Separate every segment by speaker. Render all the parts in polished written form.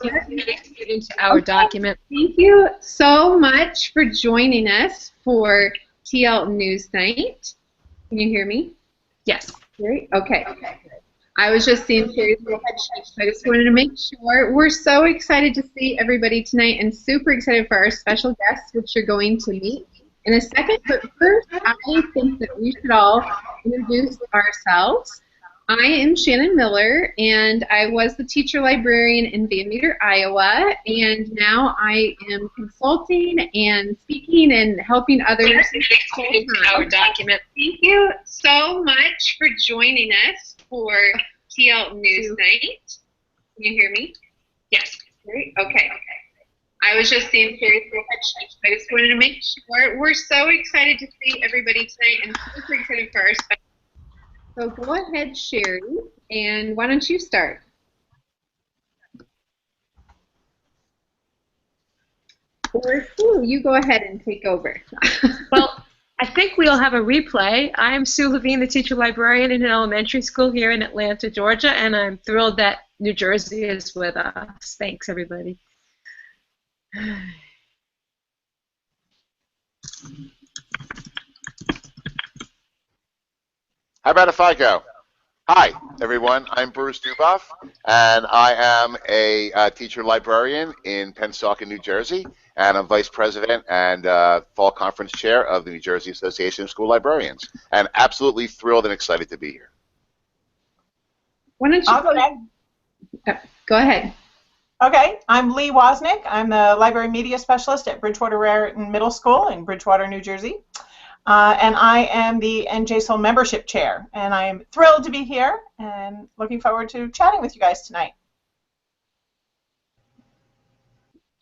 Speaker 1: Into our document.
Speaker 2: Thank you so much for joining us for TL News Night. Can you hear me?
Speaker 1: Yes.
Speaker 2: Great. Okay. I was just seeing Sherry's little head shake, so I just wanted to make sure. We're so excited to see everybody tonight and super excited for our special guests, which you're going to meet in a second. But first, I think that we should all introduce ourselves. I am Shannon Miller, and I was the teacher librarian in Van Meter, Iowa, and now I am consulting and speaking and helping others.
Speaker 1: Our document.
Speaker 2: Thank you so much for joining us for TL News Night. Can you hear me?
Speaker 1: Yes.
Speaker 2: Great. Okay. I was just seeing Sherry's little head shake, so I just wanted to make sure. We're so excited to see everybody tonight and super excited for our special. So go ahead, Sherry, and why don't you start? Or Sue, you go ahead and take over.
Speaker 1: Well, I think we'll have a replay. I'm Sue Levine, the teacher librarian in an elementary school here in Atlanta, Georgia, and I'm thrilled that New Jersey is with us. Thanks, everybody.
Speaker 3: How about if I go? Hi, everyone. I'm Bruce Duboff, and I am a teacher librarian in Pennsauken, New Jersey, and I'm vice president and fall conference chair of the New Jersey Association of School Librarians, and absolutely thrilled and excited to be here.
Speaker 2: Why don't you go ahead.
Speaker 4: Okay, I'm Lee Wozniak. I'm the library media specialist at Bridgewater Raritan Middle School in Bridgewater, New Jersey. And I am the NJSOL membership chair, and I'm thrilled to be here and looking forward to chatting with you guys tonight.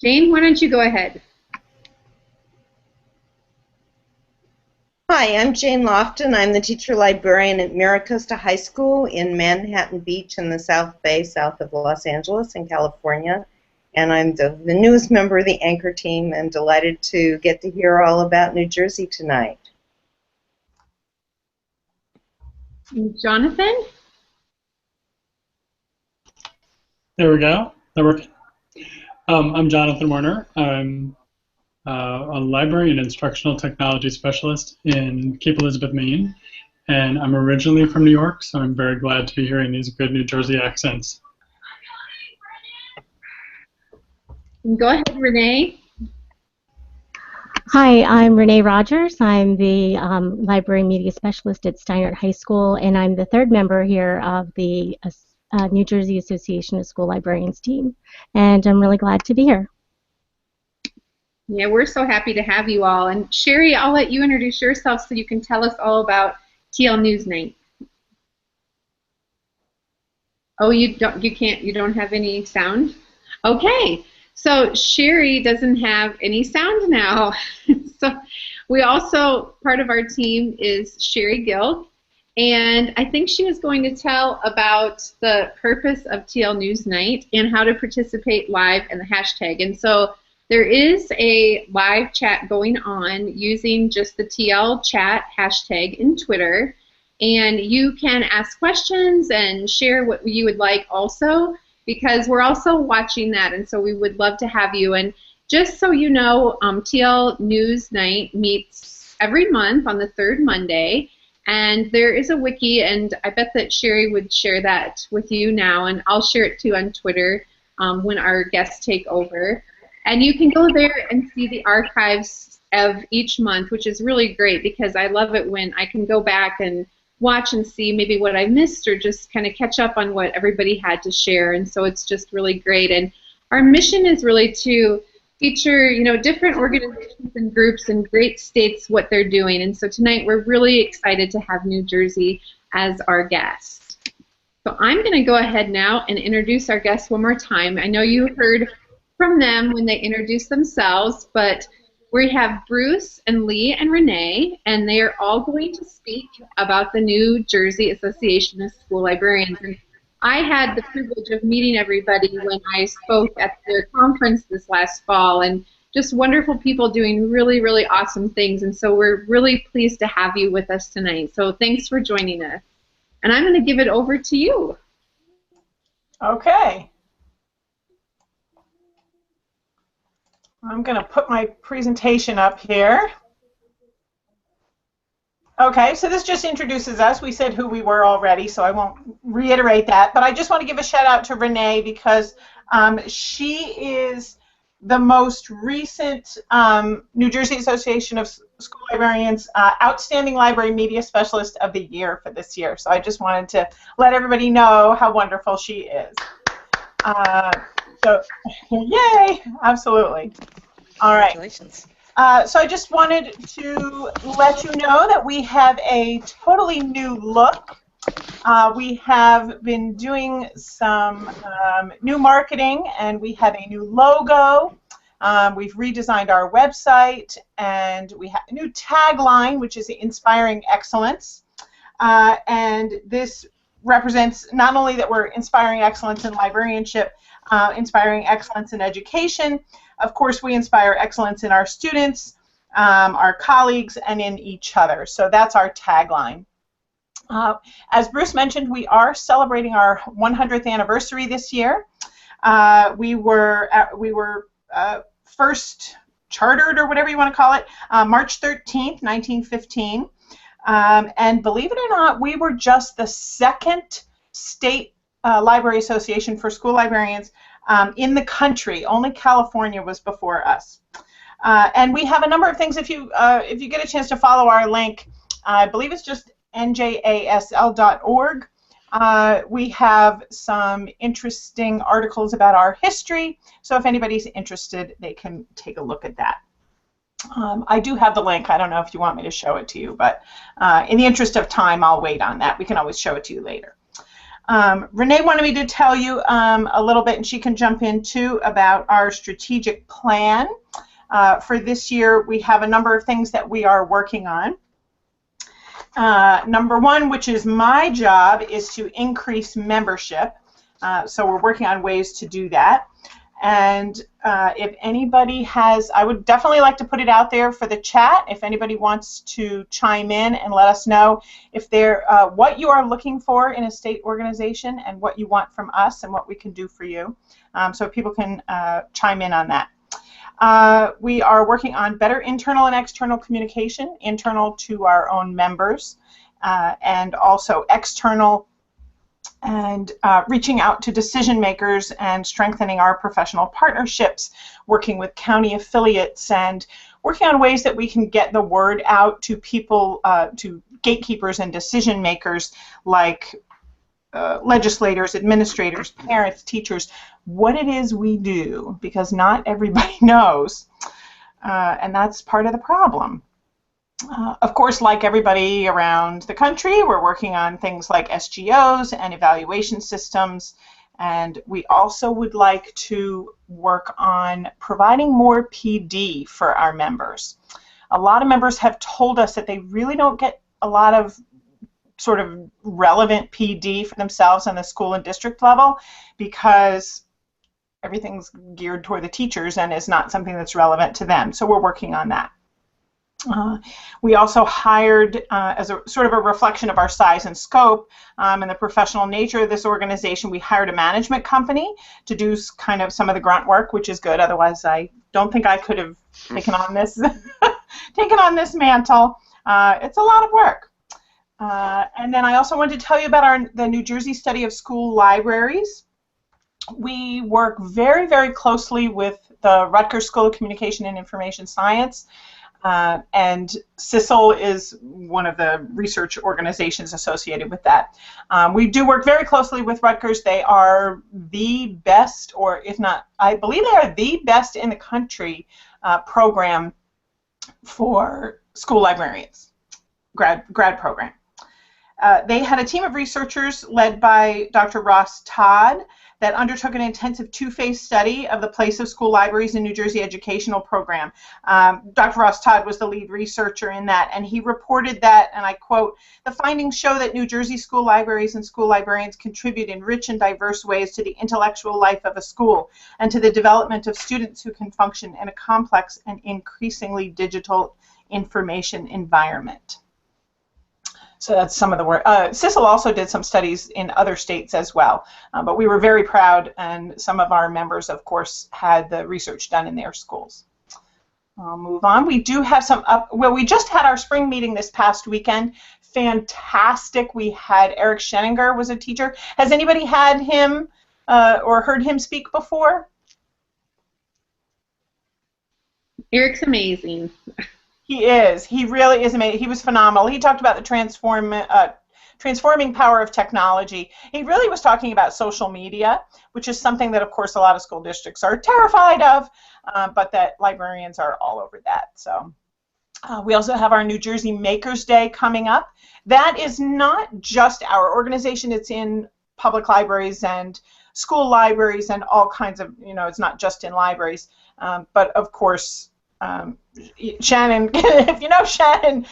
Speaker 2: Jane, why don't you go ahead?
Speaker 5: Hi, I'm Jane Lofton. I'm the teacher librarian at Miracosta High School in Manhattan Beach in the South Bay, south of Los Angeles in California. And I'm the newest member of the anchor team and delighted to get to hear all about New Jersey tonight.
Speaker 2: Jonathan?
Speaker 6: There we go. That worked. I'm Jonathan Warner. I'm a library and instructional technology specialist in Cape Elizabeth, Maine. And I'm originally from New York, so I'm very glad to be hearing these good New Jersey accents.
Speaker 2: Go ahead, Renee.
Speaker 7: Hi, I'm Renee Rogers. I'm the library media specialist at Steinert High School, and I'm the third member here of the New Jersey Association of School Librarians team. And I'm really glad to be here.
Speaker 2: Yeah, we're so happy to have you all. And Sherry, I'll let you introduce yourself so you can tell us all about TL News Night. Oh, you don't have any sound? Okay. So Sherry doesn't have any sound now. So we also, part of our team is Sherry Gill, and I think she was going to tell about the purpose of TL News Night and how to participate live in the hashtag. And so there is a live chat going on using just the TL chat hashtag in Twitter, and you can ask questions and share what you would like also, because we're also watching that, and so we would love to have you. And just so you know, TL News Night meets every month on the third Monday, and there is a wiki, and I bet that Sherry would share that with you now, and I'll share it too on Twitter when our guests take over. And you can go there and see the archives of each month, which is really great because I love it when I can go back and watch and see maybe what I missed or just kind of catch up on what everybody had to share. And so it's just really great. And our mission is really to feature, different organizations and groups in great states, what they're doing. And so tonight we're really excited to have New Jersey as our guest. So I'm going to go ahead now and introduce our guests one more time. I know you heard from them when they introduced themselves, but we have Bruce and Lee and Renee, and they are all going to speak about the New Jersey Association of School Librarians. And I had the privilege of meeting everybody when I spoke at their conference this last fall, and just wonderful people doing really, really awesome things. And so we're really pleased to have you with us tonight. So thanks for joining us. And I'm going to give it over to you.
Speaker 4: Okay. I'm going to put my presentation up here. Okay, so this just introduces us. We said who we were already, so I won't reiterate that. But I just want to give a shout out to Renee because she is the most recent New Jersey Association of School Librarians Outstanding Library Media Specialist of the Year for this year. So I just wanted to let everybody know how wonderful she is. So, yay! Absolutely. All right.
Speaker 8: Congratulations.
Speaker 4: So I just wanted to let you know that we have a totally new look. We have been doing some new marketing, and we have a new logo. We've redesigned our website, and we have a new tagline, which is Inspiring Excellence. And this represents not only that we're inspiring excellence in librarianship, inspiring excellence in education. Of course, we inspire excellence in our students, our colleagues, and in each other. So that's our tagline. As Bruce mentioned, we are celebrating our 100th anniversary this year. We were first chartered, or whatever you want to call it, March 13th, 1915. And believe it or not, we were just the second state library association for school librarians in the country. Only California was before us. And we have a number of things. If you get a chance to follow our link, I believe it's just njasl.org. We have some interesting articles about our history. So if anybody's interested, they can take a look at that. I do have the link. I don't know if you want me to show it to you, but in the interest of time, I'll wait on that. We can always show it to you later. Renee wanted me to tell you a little bit, and she can jump in too, about our strategic plan. For this year, we have a number of things that we are working on. Number one, which is my job, is to increase membership. So we're working on ways to do that. And if anybody has, I would definitely like to put it out there for the chat. If anybody wants to chime in and let us know if they're what you are looking for in a state organization and what you want from us and what we can do for you, so people can chime in on that. We are working on better internal and external communication, internal to our own members, and also external, and reaching out to decision makers and strengthening our professional partnerships, working with county affiliates, and working on ways that we can get the word out to people, to gatekeepers and decision makers like legislators, administrators, parents, teachers, what it is we do, because not everybody knows, and that's part of the problem. Of course, like everybody around the country, we're working on things like SGOs and evaluation systems, and we also would like to work on providing more PD for our members. A lot of members have told us that they really don't get a lot of sort of relevant PD for themselves on the school and district level because everything's geared toward the teachers and is not something that's relevant to them. So we're working on that. We also hired, as a sort of a reflection of our size and scope and the professional nature of this organization, we hired a management company to do kind of some of the grunt work, which is good. Otherwise, I don't think I could have taken on this mantle. It's a lot of work. And then I also wanted to tell you about the New Jersey study of school libraries. We work very, very closely with the Rutgers School of Communication and Information Science. And CISL is one of the research organizations associated with that. We do work very closely with Rutgers. They are the best, or if not, I believe they are the best in the country program for school librarians, grad program. They had a team of researchers led by Dr. Ross Todd that undertook an intensive two-phase study of the place of school libraries in New Jersey educational program. Dr. Ross Todd was the lead researcher in that, and he reported that, and I quote, "The findings show that New Jersey school libraries and school librarians contribute in rich and diverse ways to the intellectual life of a school and to the development of students who can function in a complex and increasingly digital information environment." So that's some of the work. CISL also did some studies in other states as well, but we were very proud, and some of our members, of course, had the research done in their schools. I'll move on. We do have some well, we just had our spring meeting this past weekend. Fantastic. We had Eric Scheninger was a teacher. Has anybody had him or heard him speak before?
Speaker 2: Eric's amazing.
Speaker 4: He is. He really is amazing. He was phenomenal. He talked about the transforming power of technology. He really was talking about social media, which is something that, of course, a lot of school districts are terrified of, but that librarians are all over that. So we also have our New Jersey Makers Day coming up. That is not just our organization. It's in public libraries and school libraries and all kinds of, it's not just in libraries. But, of course, Shannon, if you know Shannon,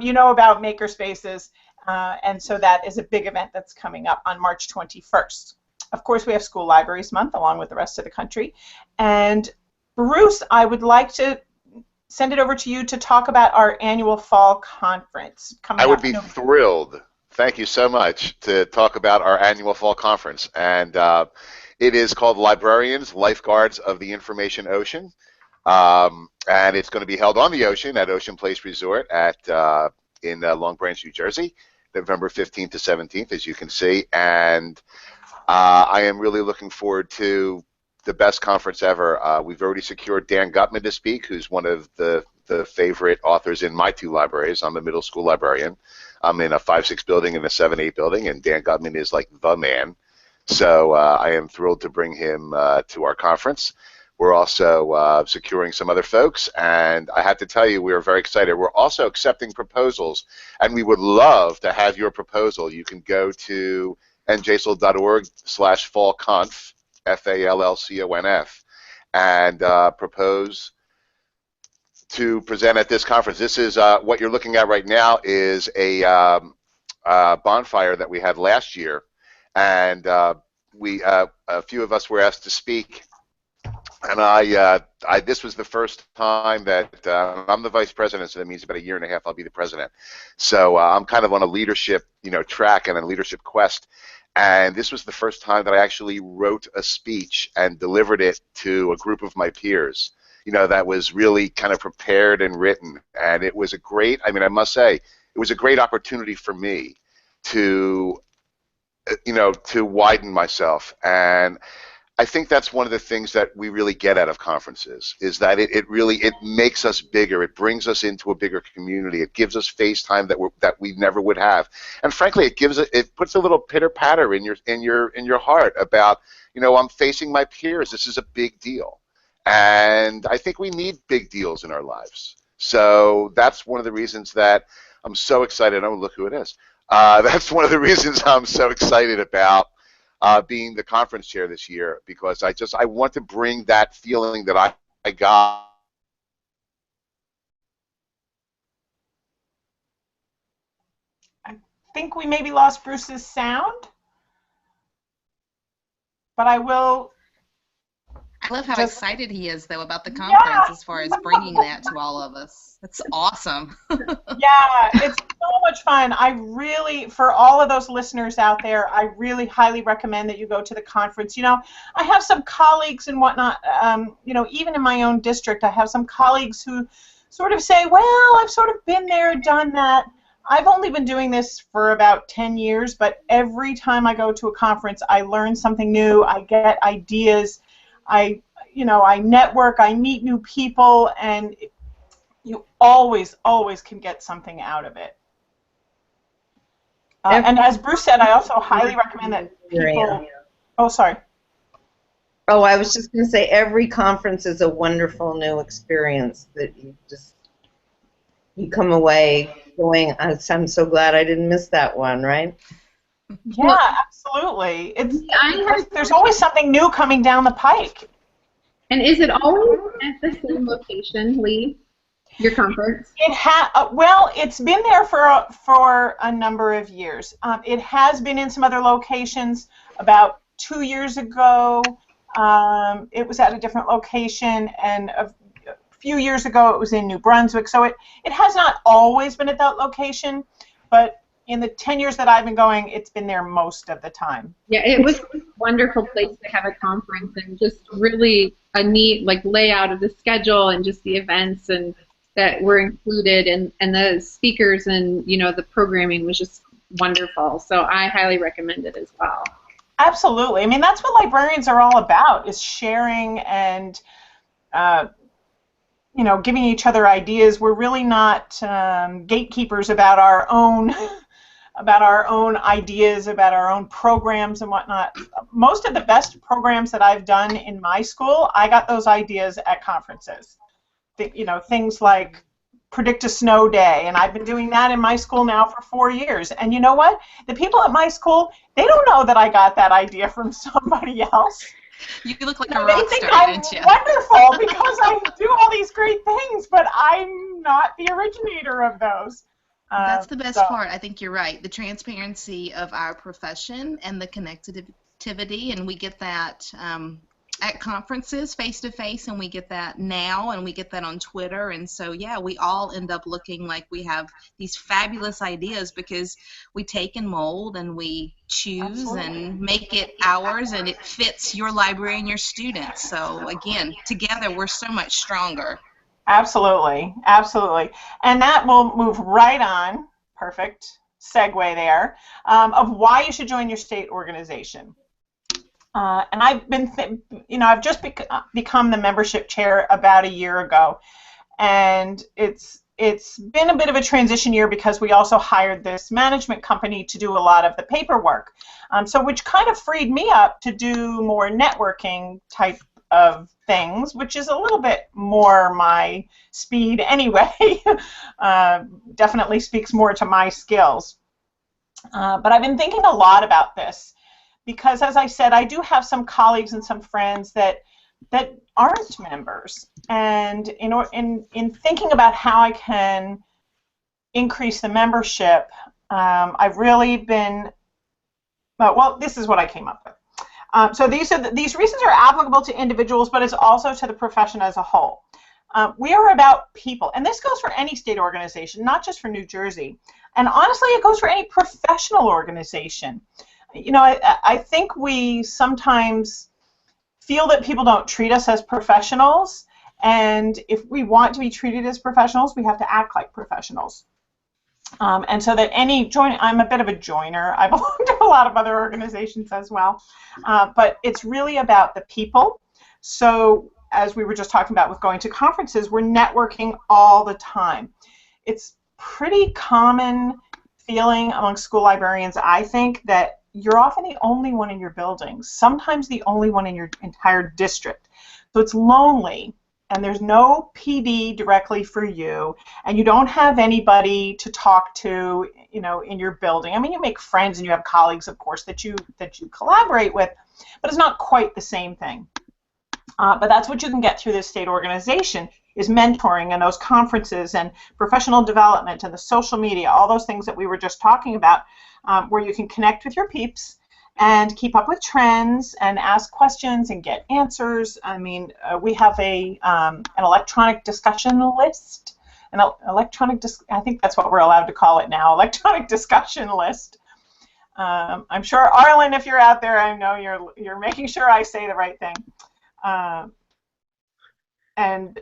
Speaker 4: you know about maker spaces. And so that is a big event that's coming up on March 21st. Of course, we have School Libraries Month along with the rest of the country. And Bruce, I would like to send it over to you to talk about our annual fall conference coming up.
Speaker 3: I would be thrilled. Thank you so much to talk about our annual fall conference. And it is called Librarians, Lifeguards of the Information Ocean. And it's going to be held on the ocean at Ocean Place Resort in Long Branch, New Jersey, November 15th to 17th, as you can see. And I am really looking forward to the best conference ever. We've already secured Dan Gutman to speak, who's one of the favorite authors in my two libraries. I'm a middle school librarian. I'm in a 5-6 building and a 7-8 building, and Dan Gutman is like the man. So I am thrilled to bring him to our conference. We're also securing some other folks, and I have to tell you, we are very excited. We're also accepting proposals, and we would love to have your proposal. You can go to njsl.org/fallconf, FALLCONF, and propose to present at this conference. This is what you're looking at right now is a bonfire that we had last year, and a few of us were asked to speak. And this was the first time that I'm the vice president, so that means about a year and a half I'll be the president. So I'm kind of on a leadership, track and a leadership quest. And this was the first time that I actually wrote a speech and delivered it to a group of my peers. That was really kind of prepared and written. And it was a great, I must say, it was a great opportunity for me to, to widen myself. And I think that's one of the things that we really get out of conferences, is that it really makes us bigger. It brings us into a bigger community. It gives us face time that we never would have. And frankly, it puts a little pitter patter in your heart about, I'm facing my peers. This is a big deal. And I think we need big deals in our lives. So that's one of the reasons that I'm so excited. Oh, look who it is. That's one of the reasons I'm so excited about being the conference chair this year, because I want to bring that feeling that I got.
Speaker 4: I think we maybe lost Bruce's sound, but I will.
Speaker 8: I love how excited he is, though, about the conference as far as bringing that to all of us. It's awesome.
Speaker 4: Yeah, it's so much fun. I really, for all of those listeners out there, I really highly recommend that you go to the conference. I have some colleagues and whatnot, even in my own district, I have some colleagues who sort of say, well, I've sort of been there, done that. I've only been doing this for about 10 years, but every time I go to a conference, I learn something new, I get ideas, I network, I meet new people, and you always can get something out of it. And as Bruce said, I also highly recommend that people. Oh, sorry.
Speaker 5: Oh, I was just going to say, every conference is a wonderful new experience that you come away going, I'm so glad I didn't miss that one, right?
Speaker 4: Yeah, absolutely. There's always something new coming down the pike.
Speaker 2: And is it always at the same location, Lee? Your conference?
Speaker 4: Well, it's been there for a number of years. It has been in some other locations. About 2 years ago, it was at a different location, and a few years ago, it was in New Brunswick. So it has not always been at that location, but in the 10 years that I've been going, it's been there most of the time.
Speaker 2: Yeah, it was a wonderful place to have a conference, and just really a neat like layout of the schedule and just the events and that were included, and the speakers and the programming was just wonderful. So I highly recommend it as well.
Speaker 4: Absolutely. I mean, that's what librarians are all about, is sharing and giving each other ideas. We're really not gatekeepers about our own ideas, about our own programs and whatnot. Most of the best programs that I've done in my school, I got those ideas at conferences. Things like Predict a Snow Day, and I've been doing that in my school now for 4 years. And you know what? The people at my school, they don't know that I got that idea from somebody else.
Speaker 8: You look like a rock
Speaker 4: star,
Speaker 8: don't you?
Speaker 4: I'm wonderful because I do all these great things, but I'm not the originator of those.
Speaker 8: That's the best part. I think you're right. The transparency of our profession and the connectivity, and we get that at conferences face-to-face, and we get that now, and we get that on Twitter. And so, yeah, we all end up looking like we have these fabulous ideas because we take and mold and we choose and make it ours, and it fits your library and your students. So, again, together we're so much stronger.
Speaker 4: Absolutely, absolutely. And that will move right on, perfect segue there, of why you should join your state organization. And I've been, I've just become the membership chair about a year ago, and it's been a bit of a transition year because we also hired this management company to do a lot of the paperwork, so which kind of freed me up to do more networking type of things, which is a little bit more my speed anyway. Definitely speaks more to my skills. But I've been thinking a lot about this, because, as I said, I do have some colleagues and some friends that aren't members, and in thinking about how I can increase the membership, I've really been well. This is what I came up with. So these reasons are applicable to individuals, but it's also to the profession as a whole. We are about people, and this goes for any state organization, not just for New Jersey. And honestly, it goes for any professional organization. I think we sometimes feel that people don't treat us as professionals, and if we want to be treated as professionals, we have to act like professionals. And so that I'm a bit of a joiner. I belong to a lot of other organizations as well, but it's really about the people. So as we were just talking about with going to conferences, we're networking all the time. It's pretty common feeling among school librarians, I think, that you're often the only one in your building, sometimes the only one in your entire district. So it's lonely, and there's no PD directly for you, and you don't have anybody to talk to, in your building. I mean, you make friends and you have colleagues, of course, that you collaborate with, but it's not quite the same thing. But that's what you can get through this state organization, is mentoring and those conferences and professional development and the social media, all those things that we were just talking about, where you can connect with your peeps and keep up with trends and ask questions and get answers. I mean, we have an electronic discussion list, I think that's what we're allowed to call it now, electronic discussion list. I'm sure, Arlen, if you're out there, I know you're making sure I say the right thing. And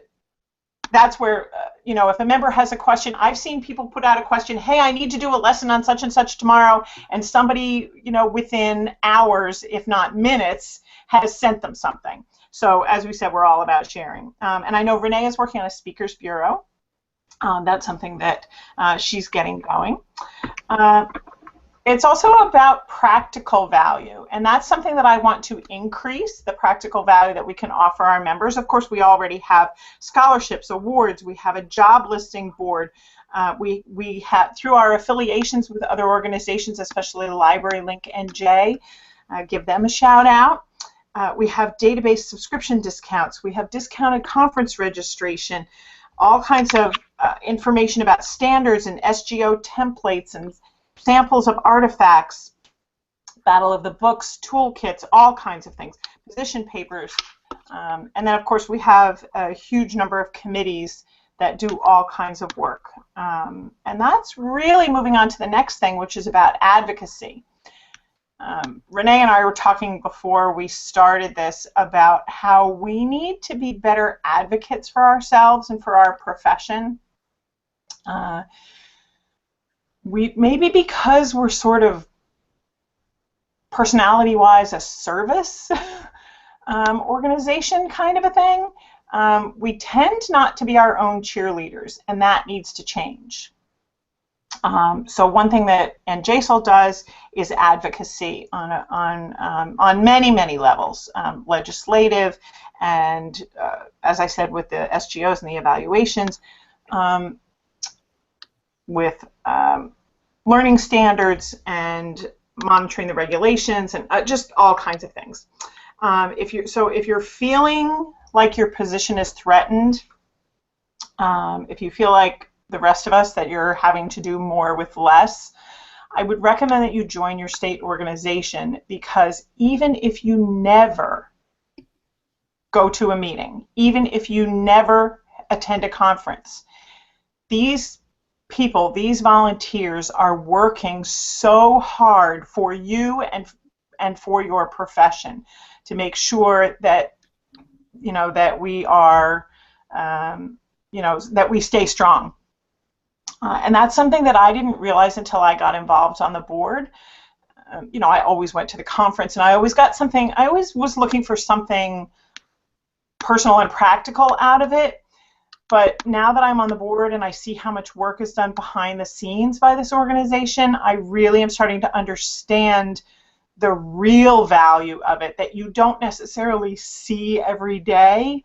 Speaker 4: that's where, if a member has a question, I've seen people put out a question, hey, I need to do a lesson on such and such tomorrow, and somebody, within hours, if not minutes, has sent them something. So as we said, we're all about sharing. And I know Renee is working on a speakers bureau. That's something that she's getting going. It's also about practical value, and that's something that I want to increase, the practical value that we can offer our members. Of course, we already have scholarships, awards, we have a job listing board. We have, through our affiliations with other organizations, especially the Library Link NJ, give them a shout out. We have database subscription discounts. We have discounted conference registration, all kinds of information about standards and SGO templates and samples of artifacts, Battle of the Books, toolkits, all kinds of things, position papers. And then, of course, we have a huge number of committees that do all kinds of work. And that's really moving on to the next thing, which is about advocacy. Renee and I were talking before we started this about how we need to be better advocates for ourselves and for our profession. Maybe because we're sort of personality-wise a service organization kind of a thing, we tend not to be our own cheerleaders, and that needs to change. So one thing that NJSL does is advocacy on many, many levels, legislative, and as I said, with the SGOs and the evaluations, with learning standards and monitoring the regulations, and just all kinds of things. If you're feeling like your position is threatened, if you feel like the rest of us that you're having to do more with less, I would recommend that you join your state organization, because even if you never go to a meeting, even if you never attend a conference, these people, these volunteers are working so hard for you and for your profession to make sure that that we are that we stay strong. And that's something that I didn't realize until I got involved on the board. I always went to the conference, and I always was looking for something personal and practical out of it. But now that I'm on the board and I see how much work is done behind the scenes by this organization, I really am starting to understand the real value of it that you don't necessarily see every day.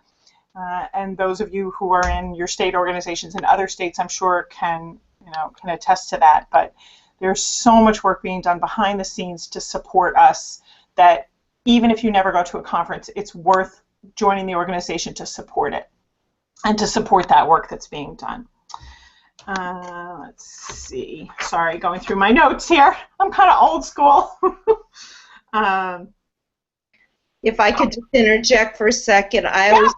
Speaker 4: And those of you who are in your state organizations in other states, I'm sure can attest to that. But there's so much work being done behind the scenes to support us that even if you never go to a conference, it's worth joining the organization to support it and to support that work that's being done. Let's see. Sorry, going through my notes here. I'm kind of old school.
Speaker 5: If I could just interject for a second, I always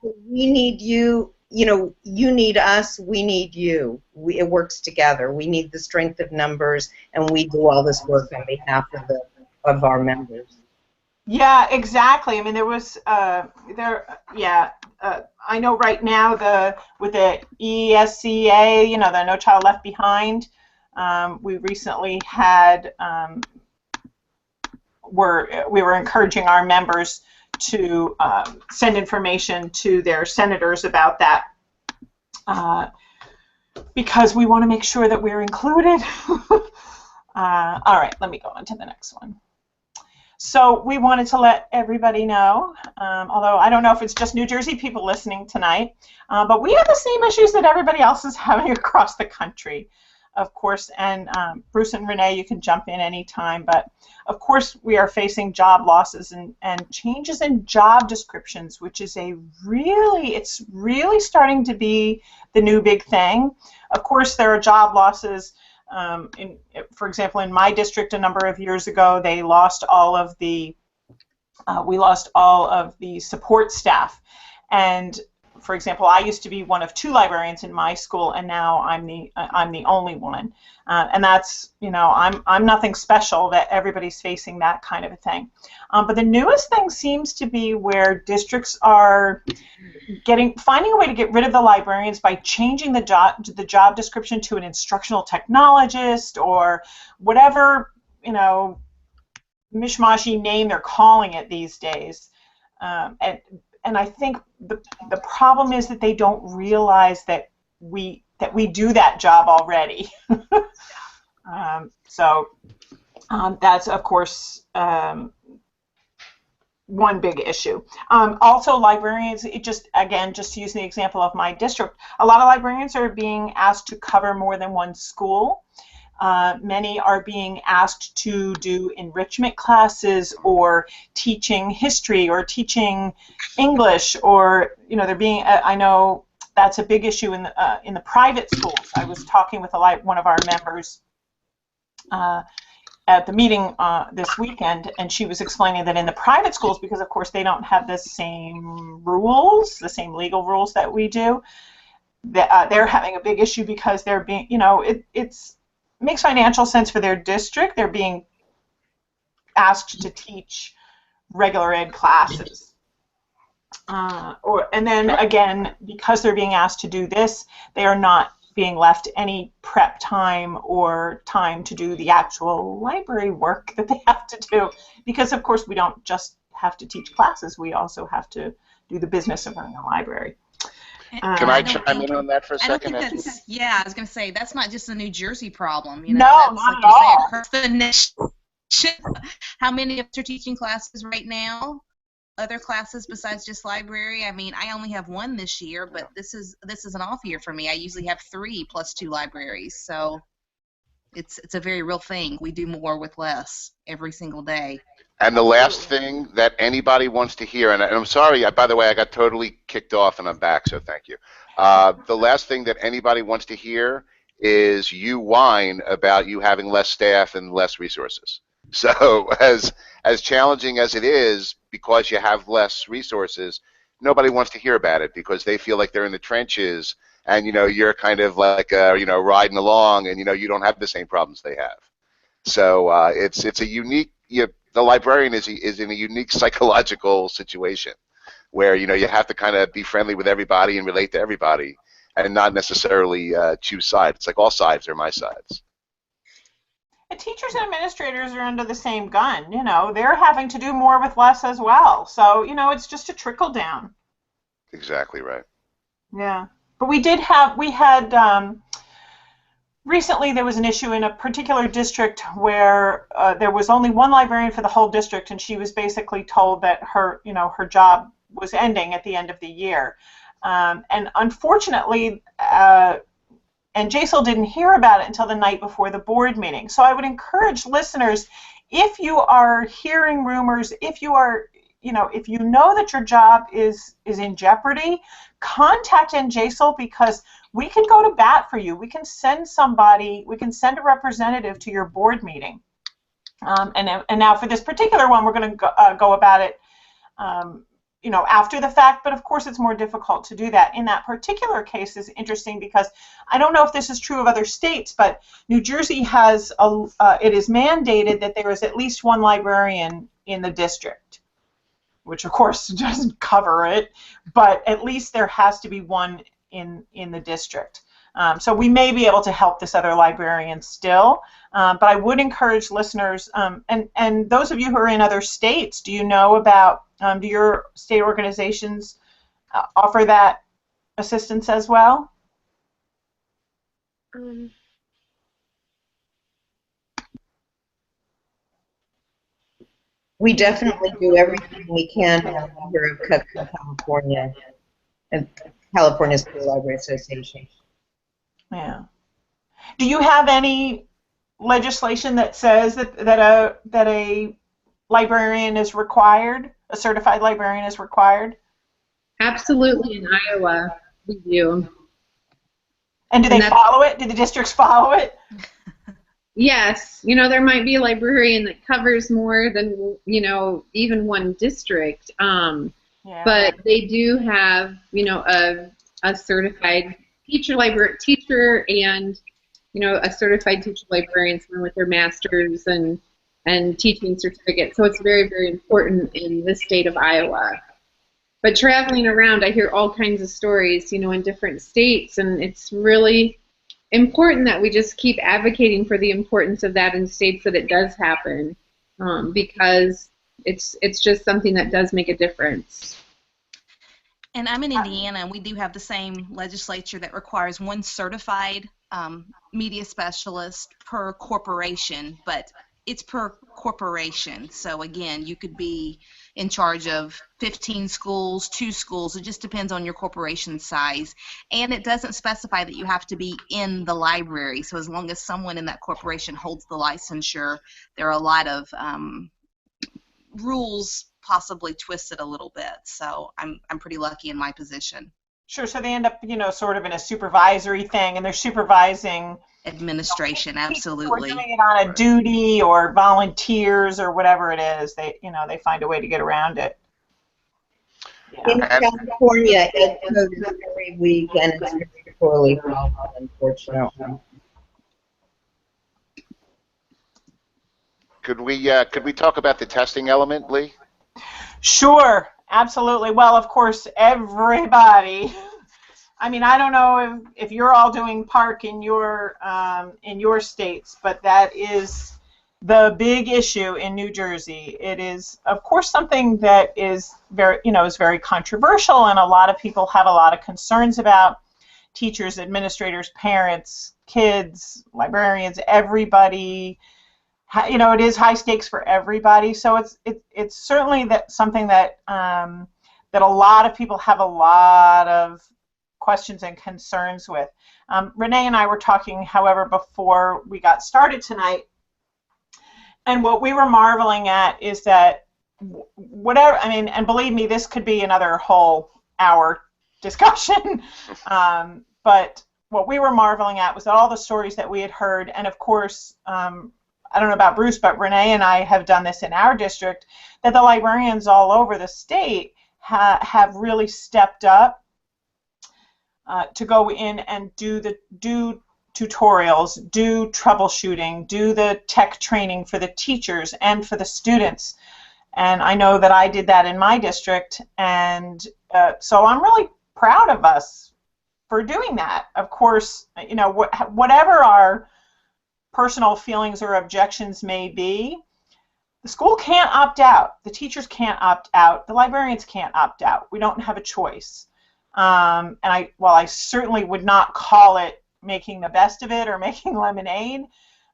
Speaker 5: think we need you. You need us, we need you. It works together. We need the strength of numbers, and we do all this work on behalf of our members.
Speaker 4: Yeah, exactly. I mean, there was I know right now with the ESCA, the No Child Left Behind, we recently had. We were encouraging our members to send information to their senators about that, because we want to make sure that we're included. All right, let me go on to the next one. So we wanted to let everybody know, although I don't know if it's just New Jersey people listening tonight, but we have the same issues that everybody else is having across the country, of course. And Bruce and Renee, you can jump in anytime, but of course we are facing job losses and changes in job descriptions, which is it's really starting to be the new big thing. Of course, there are job losses. For example, in my district a number of years ago, they lost all of the we lost all of the support staff. And for example, I used to be one of 2 librarians in my school, and now I'm the only one. And that's, I'm nothing special, that everybody's facing that kind of a thing. But the newest thing seems to be where districts are finding a way to get rid of the librarians by changing the job description to an instructional technologist or whatever, mishmashy name they're calling it these days. And I think the problem is that they don't realize that we do that job already. So that's, of course, one big issue. Also, librarians, just using the example of my district, a lot of librarians are being asked to cover more than one school. Many are being asked to do enrichment classes or teaching history or teaching English, or they're being. I know that's a big issue in the private schools. I was talking with one of our members at the meeting this weekend, and she was explaining that in the private schools, because of course they don't have the same rules, the same legal rules that we do, that they're having a big issue because they're being, it's makes financial sense for their district. They're being asked to teach regular ed classes. And then again, because they're being asked to do this, they are not being left any prep time or time to do the actual library work that they have to do, because of course we don't just have to teach classes, we also have to do the business of running a library.
Speaker 3: Can I chime in on that for a second?
Speaker 8: I don't think that's, yeah, I was going to say, that's not just a New Jersey problem. You know,
Speaker 4: No,
Speaker 8: that's,
Speaker 4: not
Speaker 8: like
Speaker 4: at all.
Speaker 8: say, across the nation. How many of us are teaching classes right now? Other classes besides just library? I mean, I only have one this year, but this is an off year for me. I usually have 3 plus 2 libraries, so it's a very real thing. We do more with less every single day.
Speaker 3: And the last thing that anybody wants to hear, and I'm sorry, by the way, I got totally kicked off and I'm back, so thank you. The last thing that anybody wants to hear is you whine about you having less staff and less resources. So as challenging as it is, because you have less resources, nobody wants to hear about it because they feel like they're in the trenches and, you know, you're kind of like, you know, riding along and, you know, you don't have the same problems they have. So it's a unique, the librarian is in a unique psychological situation where, you know, you have to kind of be friendly with everybody and relate to everybody and not necessarily choose sides. It's like all sides are my sides.
Speaker 4: And teachers and administrators are under the same gun. You know, they're having to do more with less as well. So, you know, it's just a trickle down.
Speaker 3: Exactly right.
Speaker 4: Yeah. But recently there was an issue in a particular district where there was only one librarian for the whole district, and she was basically told that her job was ending at the end of the year. And unfortunately, and JSOL didn't hear about it until the night before the board meeting. So I would encourage listeners, if you are hearing rumors, if you know that your job is in jeopardy, contact NJSOL, because we can go to bat for you. We can send a representative to your board meeting. And now for this particular one, we're going to go about it after the fact, but of course it's more difficult to do that. In that particular case is interesting because I don't know if this is true of other states, but New Jersey has it is mandated that there is at least one librarian in the district, which of course doesn't cover it, but at least there has to be one in the district. So we may be able to help this other librarian still, but I would encourage listeners, and those of you who are in other states, do you know about, do your state organizations offer that assistance as well?
Speaker 5: We definitely do everything we can here at Custom, California, and California School Library Association.
Speaker 4: Yeah. Do you have any legislation that says that a librarian is required, a certified librarian is required?
Speaker 2: Absolutely, in Iowa, we do.
Speaker 4: And do they follow it? Do the districts follow it?
Speaker 2: Yes. You know, there might be a librarian that covers more than, even one district.
Speaker 4: Yeah.
Speaker 2: But they do have, a certified teacher and, a certified teacher librarian, someone with their master's and teaching certificate. So it's very, very important in the state of Iowa. But traveling around, I hear all kinds of stories, in different states, and it's really important that we just keep advocating for the importance of that in states that it does happen, because it's just something that does make a difference.
Speaker 8: And I'm in Indiana, and we do have the same legislature that requires one certified media specialist per corporation, but it's per corporation. So again, you could be in charge of 15 schools, 2 schools. It just depends on your corporation size. And it doesn't specify that you have to be in the library. So as long as someone in that corporation holds the licensure, there are a lot of rules possibly twisted a little bit. So I'm pretty lucky in my position.
Speaker 4: Sure. So they end up, sort of in a supervisory thing, and they're supervising
Speaker 8: administration. Absolutely.
Speaker 4: We're doing it on a duty or volunteers or whatever it is. They find a way to get around it. Yeah.
Speaker 5: In California, it goes every week, and it's very poorly followed, unfortunately.
Speaker 3: Could we talk about the testing element, Lee?
Speaker 4: Sure, absolutely. Well, of course, everybody. I mean, I don't know if you're all doing park in your states, but that is the big issue in New Jersey. It is, of course, something that is very controversial, and a lot of people have a lot of concerns about. Teachers, administrators, parents, kids, librarians, everybody. It is high stakes for everybody. So it's certainly something that that a lot of people have a lot of questions and concerns with. Renee and I were talking, however, before we got started tonight, and what we were marveling at is that whatever, I mean, and believe me, this could be another whole hour discussion, but what we were marveling at was that all the stories that we had heard, and of course, I don't know about Bruce, but Renee and I have done this in our district, that the librarians all over the state have really stepped up to go in and do tutorials, do troubleshooting, do the tech training for the teachers and for the students. And I know that I did that in my district, and so I'm really proud of us for doing that. Of course, whatever our personal feelings or objections may be, the school can't opt out, the teachers can't opt out, the librarians can't opt out. We don't have a choice. And while I certainly would not call it making the best of it or making lemonade,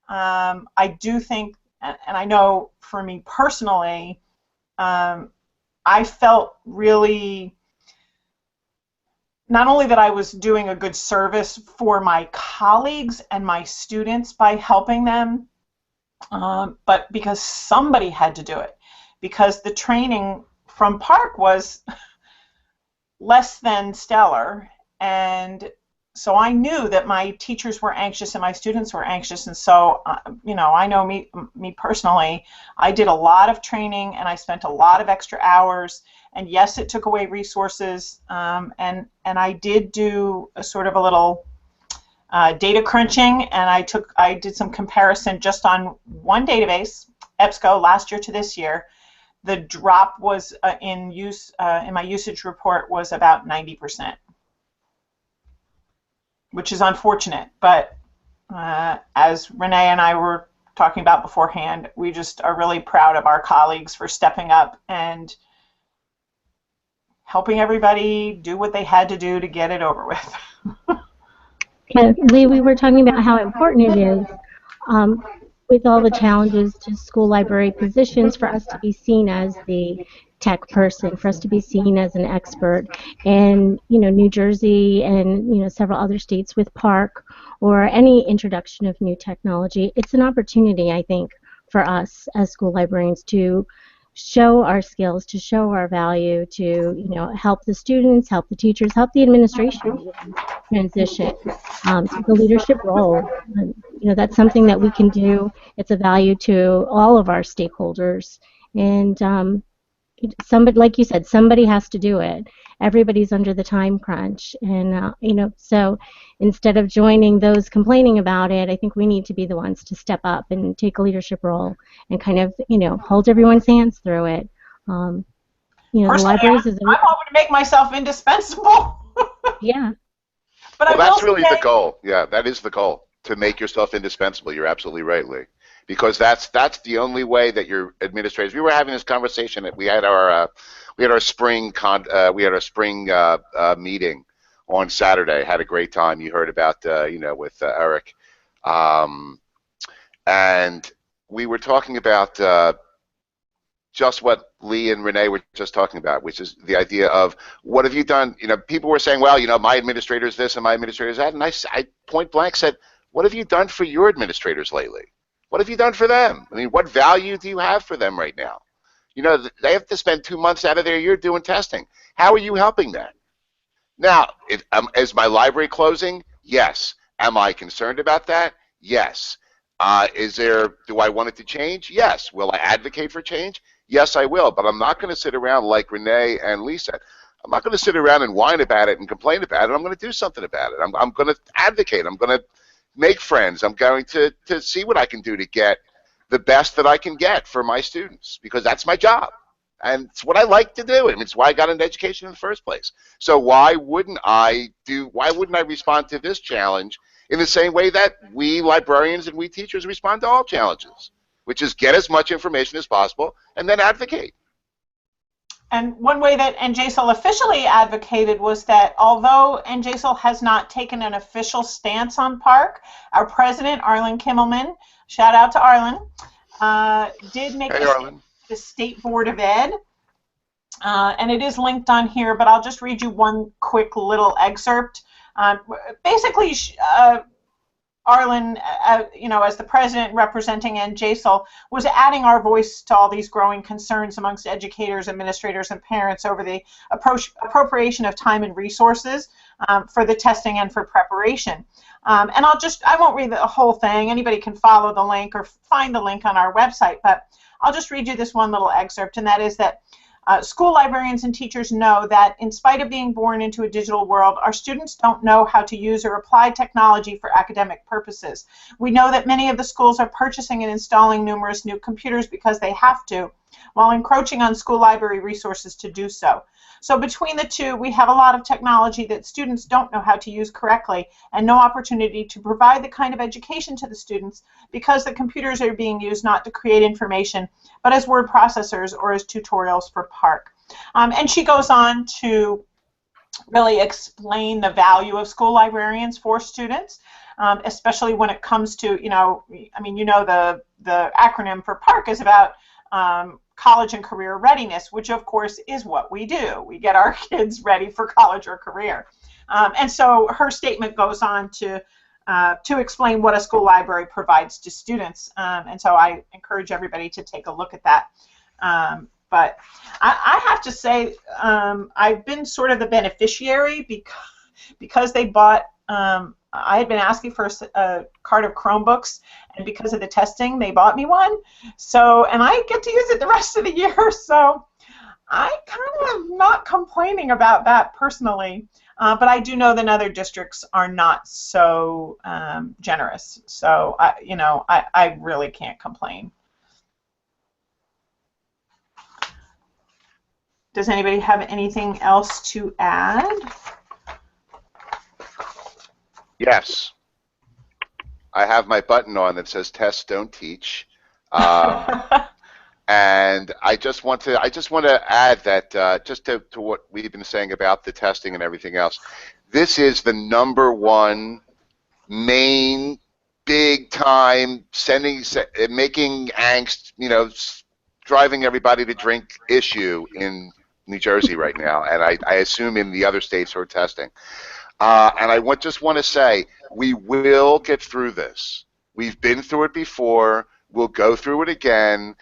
Speaker 4: I do think, and I know for me personally, I felt really, not only that I was doing a good service for my colleagues and my students by helping them, but because somebody had to do it, because the training from Park was less than stellar, and so I knew that my teachers were anxious and my students were anxious, and so I know me personally, I did a lot of training and I spent a lot of extra hours, and yes, it took away resources, and I did do a sort of a little data crunching, and I did some comparison just on one database, EBSCO, last year to this year. The drop was in my usage report was about 90%, which is unfortunate. But as Renee and I were talking about beforehand, we just are really proud of our colleagues for stepping up and helping everybody do what they had to do to get it over with.
Speaker 7: Lee, we were talking about how important it is with all the challenges to school library positions for us to be seen as the tech person, for us to be seen as an expert. And New Jersey and several other states with Park or any introduction of new technology, it's an opportunity, I think, for us as school librarians to show our skills, to show our value, to help the students, help the teachers, help the administration transition to the leadership role. And, that's something that we can do. It's a value to all of our stakeholders, and somebody, like you said, somebody has to do it. Everybody's under the time crunch, and so instead of joining those complaining about it, I think we need to be the ones to step up and take a leadership role and kind of hold everyone's hands through it. The libraries is.
Speaker 4: I'm hoping to make myself indispensable.
Speaker 7: Yeah.
Speaker 4: But
Speaker 3: well, that's really the goal. Yeah, that is the goal, to make yourself indispensable. You're absolutely right, Lee. Because that's the only way that your administrators. We were having this conversation. We had our spring meeting on Saturday. Had a great time. You heard about with Eric, and we were talking about just what Lee and Renee were just talking about, which is the idea of what have you done. People were saying, well, my administrator's this and my administrator's that, and I point blank said, what have you done for your administrators lately? What have you done for them? I mean, what value do you have for them right now? They have to spend 2 months out of their year doing testing. How are you helping them? Now, is my library closing? Yes. Am I concerned about that? Yes. Do I want it to change? Yes. Will I advocate for change? Yes, I will. But I'm not going to sit around like Renee and Lee said. I'm not going to sit around and whine about it and complain about it. I'm going to do something about it. I'm going to advocate. I'm going to make friends. I'm going to see what I can do to get the best that I can get for my students, because that's my job. And it's what I like to do, and it's why I got into education in the first place. So why wouldn't I respond to this challenge in the same way that we librarians and we teachers respond to all challenges, which is get as much information as possible and then advocate.
Speaker 4: And one way that NJSL officially advocated was that although NJSL has not taken an official stance on PARC, our president, Arlen Kimmelman, shout out to Arlen, did make the State Board of Ed. And it is linked on here, but I'll just read you one quick little excerpt. Basically, Arlen, as the president representing NJSL, was adding our voice to all these growing concerns amongst educators, administrators, and parents over the appropriation of time and resources for the testing and for preparation. And I won't read the whole thing. Anybody can follow the link or find the link on our website, but I'll just read you this one little excerpt, and that is that school librarians and teachers know that in spite of being born into a digital world, our students don't know how to use or apply technology for academic purposes. We know that many of the schools are purchasing and installing numerous new computers because they have to, while encroaching on school library resources to do so. So between the two, we have a lot of technology that students don't know how to use correctly and no opportunity to provide the kind of education to the students because the computers are being used not to create information, but as word processors or as tutorials for PARC. And she goes on to really explain the value of school librarians for students, especially when it comes to, the acronym for PARC is about college and career readiness, which of course is what we do. We get our kids ready for college or career. And so her statement goes on to explain what a school library provides to students. And so I encourage everybody to take a look at that. But I have to say, I've been sort of the beneficiary because they bought, I had been asking for a cart of Chromebooks, and because of the testing, they bought me one. So, and I get to use it the rest of the year, so I kind of not complaining about that personally. But I do know that other districts are not so generous. So, I really can't complain. Does anybody have anything else to add?
Speaker 3: Yes. I have my button on that says "Test, Don't Teach," and I just want to add that just to what we've been saying about the testing and everything else. This is the #1 main big time making angst, driving everybody to drink issue in New Jersey right now, and I assume in the other states who are testing. And I just want to say, we will get through this. We've been through it before. We'll go through it again.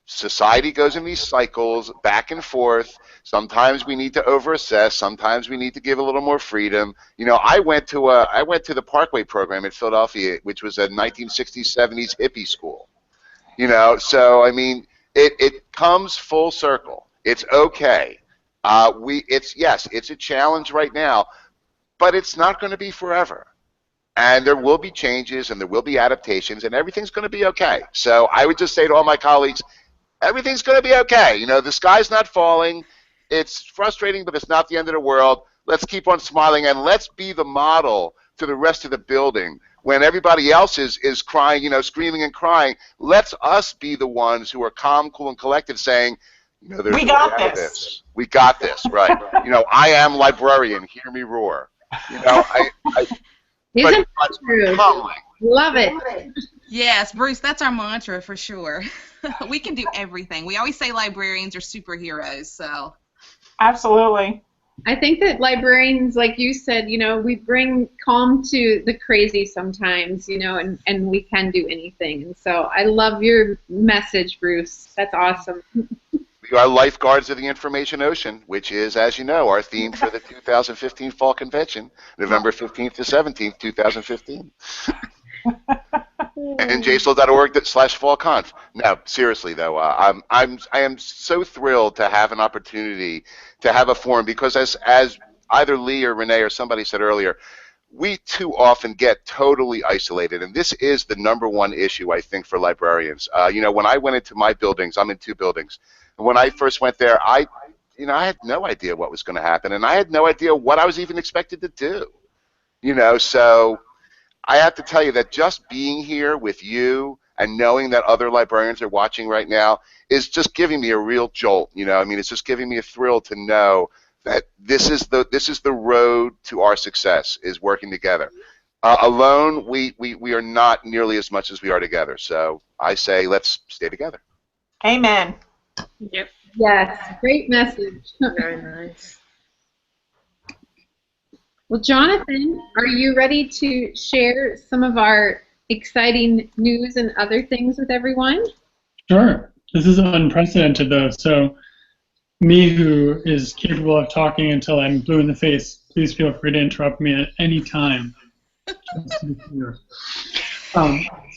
Speaker 3: Society goes in these cycles back and forth. Sometimes we need to overassess. Sometimes we need to give a little more freedom. I went to the Parkway program in Philadelphia, which was a 1960s, 70s hippie school. So I mean, it comes full circle. It's okay. It's a challenge right now, but it's not going to be forever. And there will be changes and there will be adaptations and everything's going to be okay. So I would just say to all my colleagues, everything's going to be okay. The sky's not falling. It's frustrating, but it's not the end of the world. Let's keep on smiling and let's be the model to the rest of the building. When everybody else is crying, screaming and crying, let's us be the ones who are calm, cool, and collected saying, there's
Speaker 4: we got this.
Speaker 3: We got this, right. I am librarian. Hear me roar.
Speaker 2: Isn't that true? Love it.
Speaker 8: Yes, Bruce, that's our mantra for sure. We can do everything. We always say librarians are superheroes, so.
Speaker 4: Absolutely.
Speaker 2: I think that librarians, like you said, we bring calm to the crazy sometimes, and we can do anything. And so I love your message, Bruce. That's awesome.
Speaker 3: We are lifeguards of the information ocean, which is, as you know, our theme for the 2015 Fall Convention, November 15th to 17th, 2015. And jsl.org/fallconf. Now, seriously though, I am so thrilled to have an opportunity to have a forum because, as either Lee or Renee or somebody said earlier, we too often get totally isolated, and this is the #1 issue, I think, for librarians. You know, when I went into my buildings, I'm in 2 buildings, and when I first went there, I had no idea what was going to happen, and I had no idea what I was even expected to do. You know, so I have to tell you that just being here with you and knowing that other librarians are watching right now is just giving me a real jolt. You know, I mean, it's just giving me a thrill to know that this is the road to our success, is working together. Alone, we are not nearly as much as we are together. So I say, let's stay together.
Speaker 4: Amen.
Speaker 1: Yep.
Speaker 2: Yes, great message.
Speaker 1: Very nice.
Speaker 2: Well, Jonathan, are you ready to share some of our exciting news and other things with everyone?
Speaker 6: Sure. This is unprecedented, though. So me, who is capable of talking until I'm blue in the face, please feel free to interrupt me at any time. Just to be clear.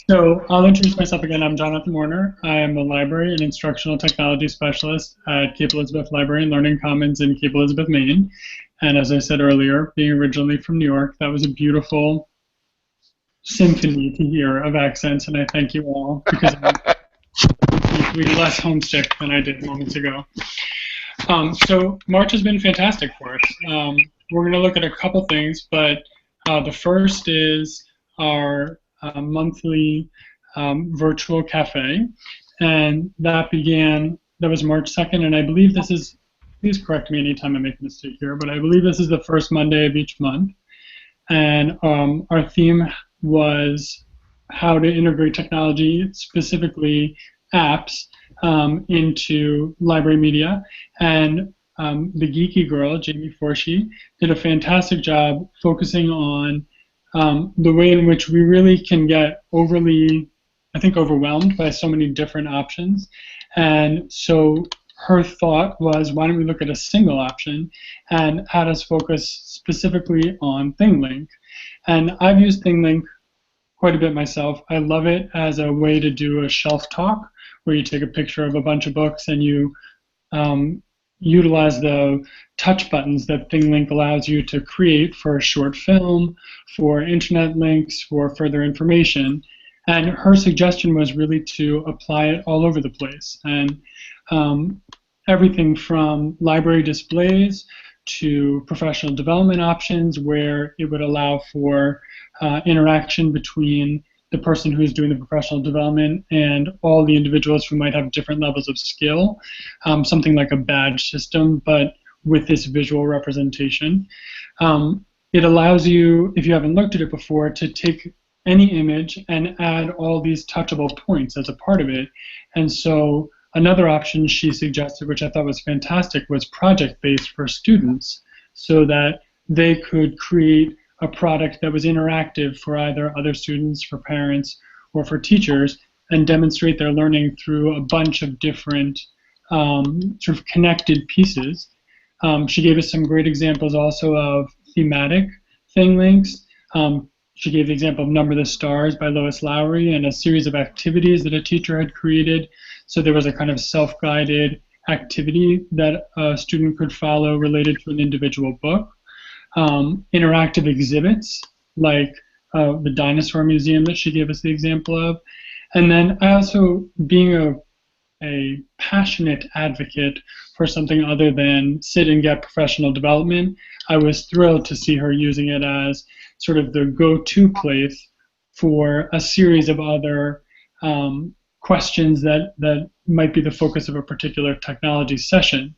Speaker 6: So I'll introduce myself again. I'm Jonathan Warner. I am a library and instructional technology specialist at Cape Elizabeth Library and Learning Commons in Cape Elizabeth, Maine. And as I said earlier, being originally from New York, that was a beautiful symphony to hear of accents, and I thank you all, because I'm less homesick than I did moments ago. So March has been fantastic for us. We're going to look at a couple things, but the first is our monthly virtual cafe, and that was March 2nd, and I believe this is, please correct me anytime I make a mistake here, but I believe this is the first Monday of each month, and our theme was how to integrate technology, specifically apps, into library media, and the geeky girl, Jamie Forshee, did a fantastic job focusing on the way in which we really can get overly, I think, overwhelmed by so many different options. And so her thought was, why don't we look at a single option and had us focus specifically on ThingLink. And I've used ThingLink quite a bit myself. I love it as a way to do a shelf talk, where you take a picture of a bunch of books and you utilize the touch buttons that ThingLink allows you to create for a short film, for internet links, for further information. And her suggestion was really to apply it all over the place. And everything from library displays to professional development options, where it would allow for interaction between the person who's doing the professional development and all the individuals who might have different levels of skill, something like a badge system, but with this visual representation. It allows you, if you haven't looked at it before, to take any image and add all these touchable points as a part of it. And so another option she suggested, which I thought was fantastic, was project-based for students, so that they could create a product that was interactive for either other students, for parents, or for teachers, and demonstrate their learning through a bunch of different sort of connected pieces. She gave us some great examples also of thematic ThingLinks. She gave the example of Number the Stars by Lois Lowry and a series of activities that a teacher had created. So there was a kind of self-guided activity that a student could follow related to an individual book. Interactive exhibits like the Dinosaur Museum that she gave us the example of. And then I also, being a passionate advocate for something other than sit and get professional development, I was thrilled to see her using it as sort of the go-to place for a series of other questions that might be the focus of a particular technology session.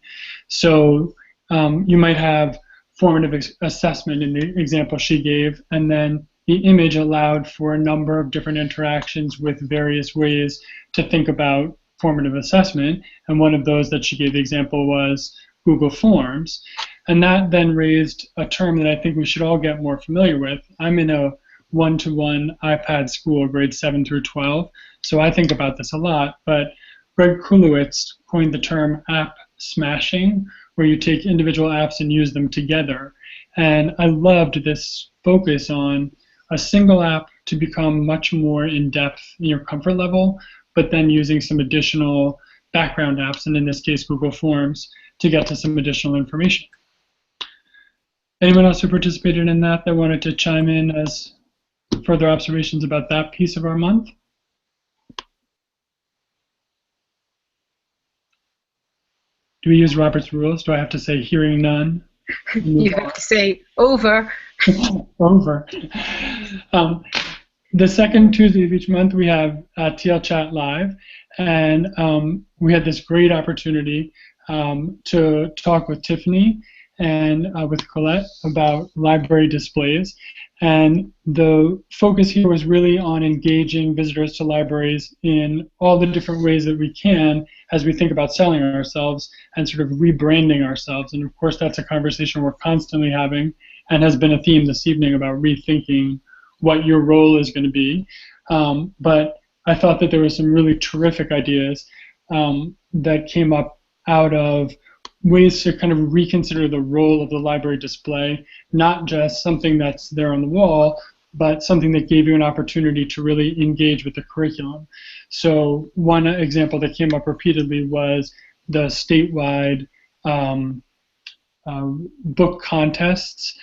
Speaker 6: So you might have formative assessment in the example she gave, and then the image allowed for a number of different interactions with various ways to think about formative assessment, and one of those that she gave the example was Google Forms. And that then raised a term that I think we should all get more familiar with. I'm in a one-to-one iPad school, grades 7 through 12, so I think about this a lot, but Greg Kulowitz coined the term app smashing, where you take individual apps and use them together. And I loved this focus on a single app to become much more in-depth in your comfort level, but then using some additional background apps, and in this case Google Forms, to get to some additional information. Anyone else who participated in that wanted to chime in as further observations about that piece of our month? Do we use Robert's rules? Do I have to say hearing none?
Speaker 1: You have to say over.
Speaker 6: Over. The second Tuesday of each month, we have TL Chat Live, and we had this great opportunity to talk with Tiffany and with Colette about library displays. And the focus here was really on engaging visitors to libraries in all the different ways that we can as we think about selling ourselves and sort of rebranding ourselves. And of course, that's a conversation we're constantly having and has been a theme this evening about rethinking what your role is going to be. But I thought that there were some really terrific ideas that came up out of ways to kind of reconsider the role of the library display, not just something that's there on the wall, but something that gave you an opportunity to really engage with the curriculum. So one example that came up repeatedly was the statewide book contests.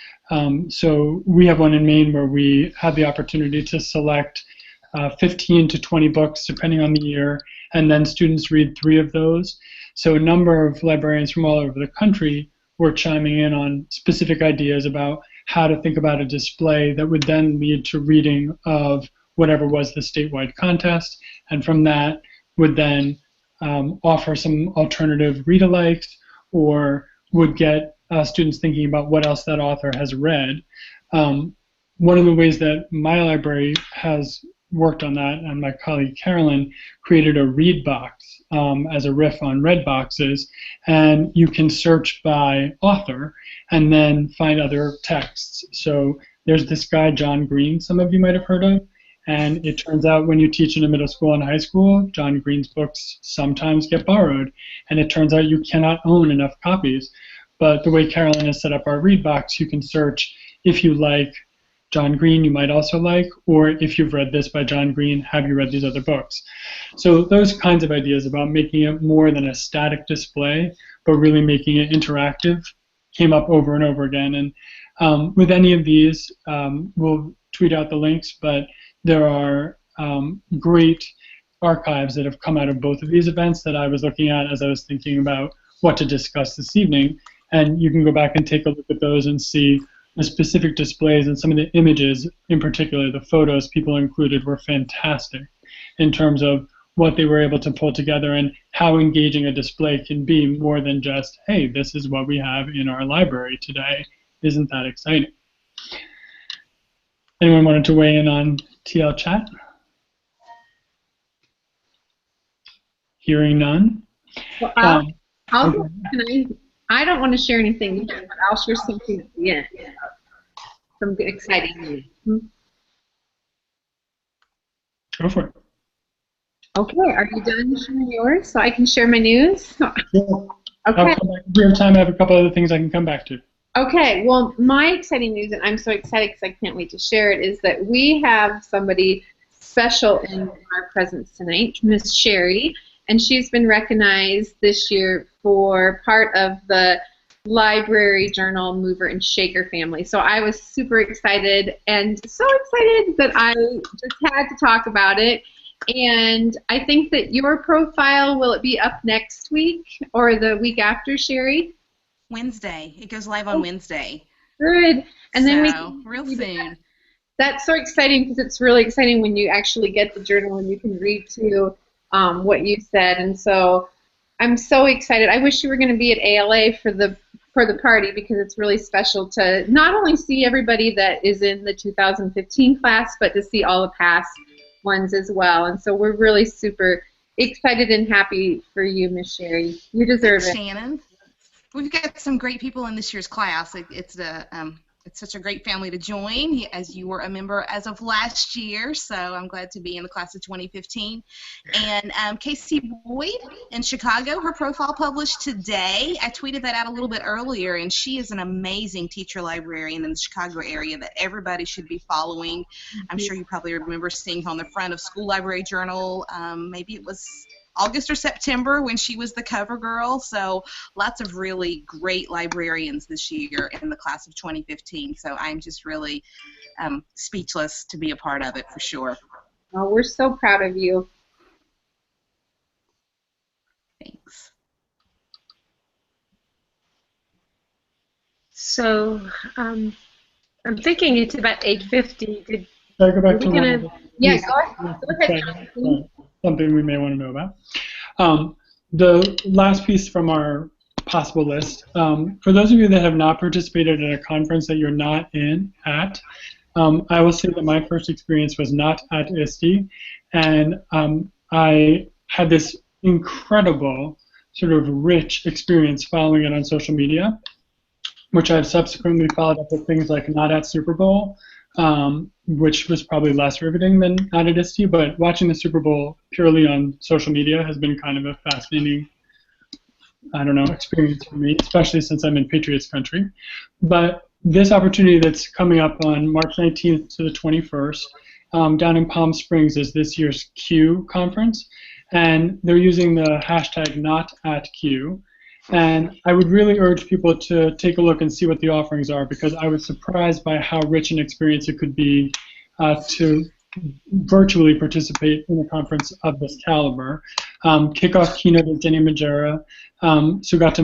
Speaker 6: So we have one in Maine where we had the opportunity to select 15 to 20 books, depending on the year, and then students read 3 of those. So a number of librarians from all over the country were chiming in on specific ideas about how to think about a display that would then lead to reading of whatever was the statewide contest, and from that would then offer some alternative read-alikes, or would get students thinking about what else that author has read. One of the ways that my library has worked on that, and my colleague Carolyn created a read box as a riff on read boxes, and you can search by author and then find other texts. So there's this guy, John Green, some of you might have heard of, and it turns out when you teach in a middle school and high school, John Green's books sometimes get borrowed, and it turns out you cannot own enough copies. But the way Carolyn has set up our read box, you can search if you like John Green, you might also like, or if you've read this by John Green, have you read these other books? So those kinds of ideas about making it more than a static display, but really making it interactive came up over and over again. And with any of these, we'll tweet out the links, but there are great archives that have come out of both of these events that I was looking at as I was thinking about what to discuss this evening. And you can go back and take a look at those and see the specific displays, and some of the images, in particular the photos people included, were fantastic in terms of what they were able to pull together and how engaging a display can be more than just, hey, this is what we have in our library today. Isn't that exciting? Anyone wanted to weigh in on TL Chat? Hearing none?
Speaker 2: Well, I don't want to share anything yet, but I'll share something at the end. Some exciting news.
Speaker 6: Go for it.
Speaker 2: Okay, are you done sharing yours so I can share my news?
Speaker 6: Yeah.
Speaker 2: Okay.
Speaker 6: If we have time, I have a couple other things I can come back to.
Speaker 2: Okay, well, my exciting news, and I'm so excited because I can't wait to share it, is that we have somebody special in our presence tonight, Miss Sherry, and she's been recognized this year for part of the Library Journal Mover and Shaker family. So I was super excited, and so excited that I just had to talk about it. And I think that your profile, will it be up next week or the week after, Sherry?
Speaker 8: Wednesday. It goes live on Wednesday.
Speaker 2: Good. And then
Speaker 8: real soon.
Speaker 2: That's so exciting because it's really exciting when you actually get the journal and you can read to what you said. And so I'm so excited. I wish you were going to be at ALA for the party because it's really special to not only see everybody that is in the 2015 class, but to see all the past ones as well. And so we're really super excited and happy for you, Miss Sherry. You deserve it.
Speaker 8: Shannon. We've got some great people in this year's class. It's such a great family to join, as you were a member as of last year, so I'm glad to be in the class of 2015. And Casey Boyd in Chicago, her profile published today. I tweeted that out a little bit earlier, and she is an amazing teacher librarian in the Chicago area that everybody should be following. I'm sure you probably remember seeing her on the front of School Library Journal. Maybe it was August or September when she was the cover girl. So lots of really great librarians this year in the class of 2015. So I'm just really speechless to be a part of it for sure.
Speaker 2: Oh, we're so proud of you.
Speaker 8: Thanks.
Speaker 1: So I'm thinking it's about 8:50.
Speaker 6: Should I go back to one of the
Speaker 2: Yeah, go ahead.
Speaker 6: something we may want to know about. The last piece from our possible list, for those of you that have not participated in a conference that you're not at, I will say that my first experience was not at ISTE, and I had this incredible sort of rich experience following it on social media, which I've subsequently followed up with things like Not at Super Bowl, which was probably less riveting than Not at ISTE, but watching the Super Bowl purely on social media has been kind of a fascinating, I don't know, experience for me, especially since I'm in Patriots country. But this opportunity that's coming up on March 19th to the 21st down in Palm Springs is this year's Q conference, and they're using the hashtag #NotAtQ. And I would really urge people to take a look and see what the offerings are, because I was surprised by how rich an experience it could be to virtually participate in a conference of this caliber. Kickoff keynote is Jenny Majera. Sugata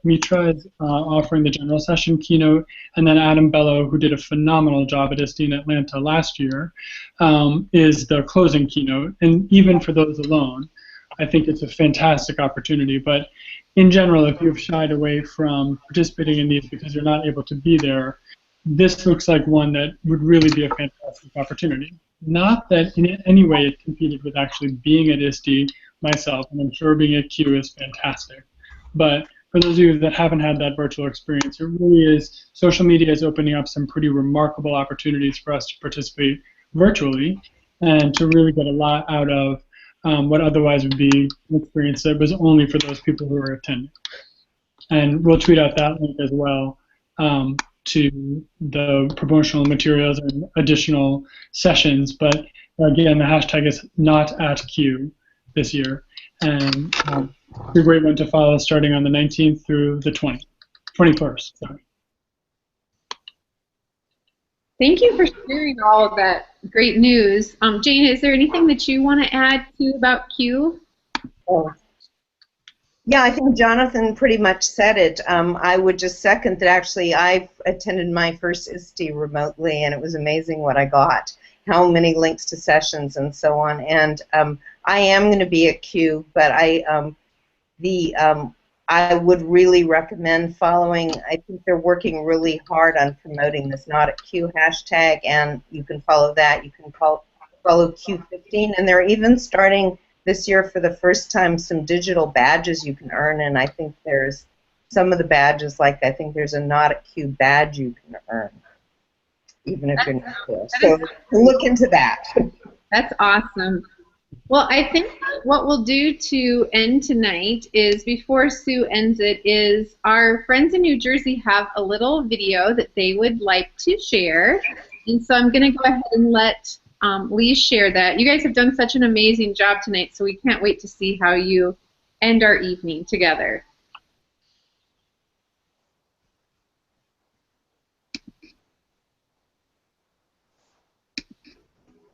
Speaker 6: Mitra is offering the general session keynote, and then Adam Bello, who did a phenomenal job at ISTE in Atlanta last year, is the closing keynote. And even for those alone, I think it's a fantastic opportunity. But in general, if you've shied away from participating in these because you're not able to be there, this looks like one that would really be a fantastic opportunity. Not that in any way it competed with actually being at ISTE myself, and I'm sure being at Q is fantastic. But for those of you that haven't had that virtual experience, it really is, social media is opening up some pretty remarkable opportunities for us to participate virtually and to really get a lot out of what otherwise would be an experience that was only for those people who are attending. And we'll tweet out that link as well to the promotional materials and additional sessions. But again, the hashtag is #NotAtQ this year. And it's a great one to follow starting on the 19th through the 21st. Sorry.
Speaker 2: Thank you for sharing all of that great news. Jane, is there anything that you want to add to about Q?
Speaker 5: Oh. Yeah, I think Jonathan pretty much said it. I would just second that actually I've attended my first ISTE remotely, and it was amazing what I got, how many links to sessions and so on. And I am going to be at Q, but I would really recommend following. I think they're working really hard on promoting this Not at Q hashtag, and you can follow that. You can follow Q15, and they're even starting this year for the first time some digital badges you can earn, and I think there's some of the badges, like I think there's a Not at Q badge you can earn, even if you're not there. So look into that.
Speaker 2: That's awesome. Well, I think what we'll do to end tonight is, before Sue ends it, is our friends in New Jersey have a little video that they would like to share. And so I'm going to go ahead and let Lee share that. You guys have done such an amazing job tonight, so we can't wait to see how you end our evening together.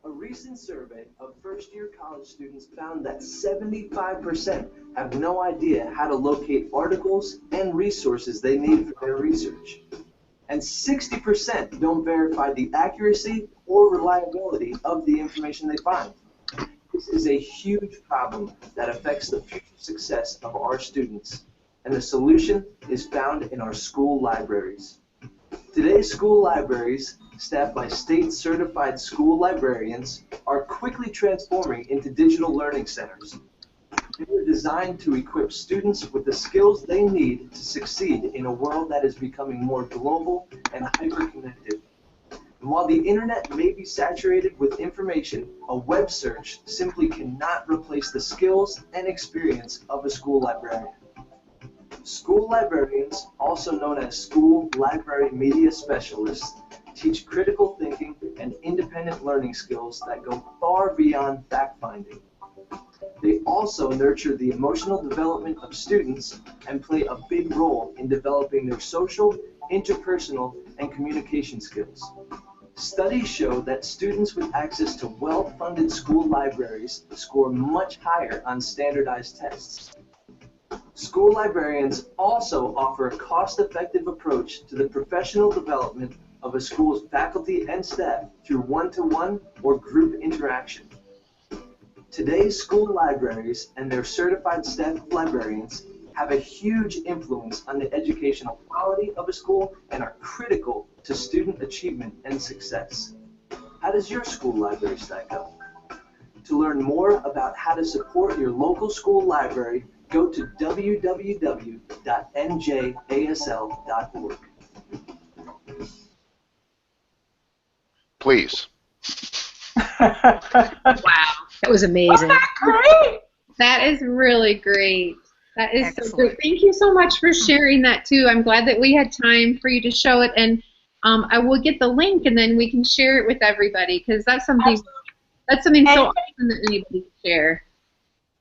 Speaker 9: A recent survey of first-year college students found that 75% have no idea how to locate articles and resources they need for their research. And 60% don't verify the accuracy or reliability of the information they find. This is a huge problem that affects the future success of our students, and the solution is found in our school libraries. Today's school libraries, staffed by state-certified school librarians, are quickly transforming into digital learning centers. They were designed to equip students with the skills they need to succeed in a world that is becoming more global and hyper-connected. And while the internet may be saturated with information, a web search simply cannot replace the skills and experience of a school librarian. School librarians, also known as school library media specialists, teach critical thinking and independent learning skills that go far beyond fact-finding. They also nurture the emotional development of students and play a big role in developing their social, interpersonal, and communication skills. Studies show that students with access to well-funded school libraries score much higher on standardized tests. School librarians also offer a cost-effective approach to the professional development of a school's faculty and staff through one-to-one or group interaction. Today's school libraries and their certified staff of librarians have a huge influence on the educational quality of a school and are critical to student achievement and success. How does your school library stack up? To learn more about how to support your local school library, go to www.njasl.org.
Speaker 3: Please.
Speaker 1: Wow, that was amazing.
Speaker 4: Wasn't that great?
Speaker 2: That is really great. That is so
Speaker 8: Excellent.
Speaker 2: great. Thank you so much for sharing that too. I'm glad that we had time for you to show it, and I will get the link and then we can share it with everybody because that's something so awesome that anybody can share.